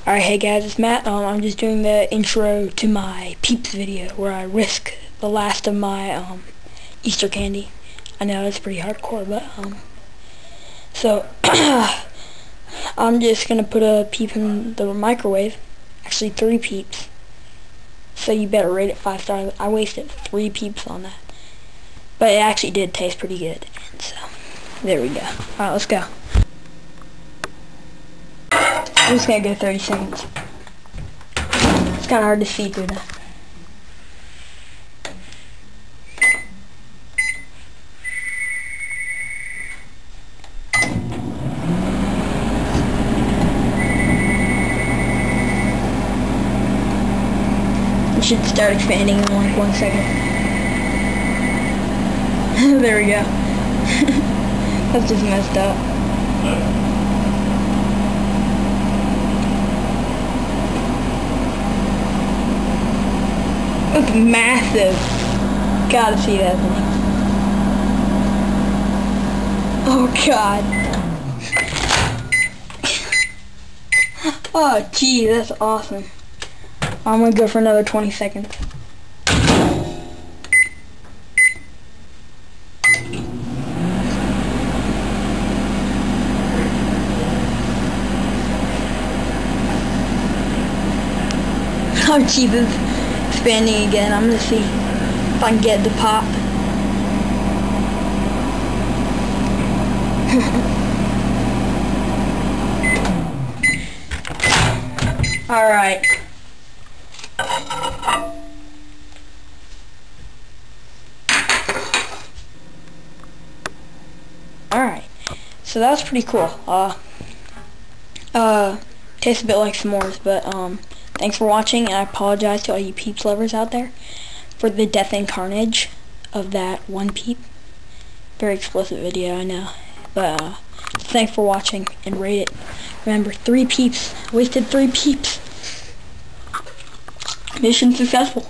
Alright, hey guys, it's Matt. I'm just doing the intro to my Peeps video where I risk the last of my Easter candy. I know it's pretty hardcore, but so I'm just gonna put a peep in the microwave. Actually, 3 peeps. So you better rate it 5 stars. I wasted 3 peeps on that, but it actually did taste pretty good. And so there we go. Alright, let's go. I'm just gonna go 30 seconds. It's kinda hard to see through that. It should start expanding in like 1 second. There we go. That's just messed up. It's massive. Gotta see that thing. Oh god. Oh gee, that's awesome. I'm gonna go for another 20 seconds. Oh gee, this is expanding again. I'm gonna see if I can get the pop. Alright. Alright. So that was pretty cool. Tastes a bit like s'mores, but thanks for watching, and I apologize to all you Peeps lovers out there for the death and carnage of that one peep. Very explicit video, I know. But thanks for watching, and rate it. Remember, 3 peeps. Wasted 3 peeps. Mission successful.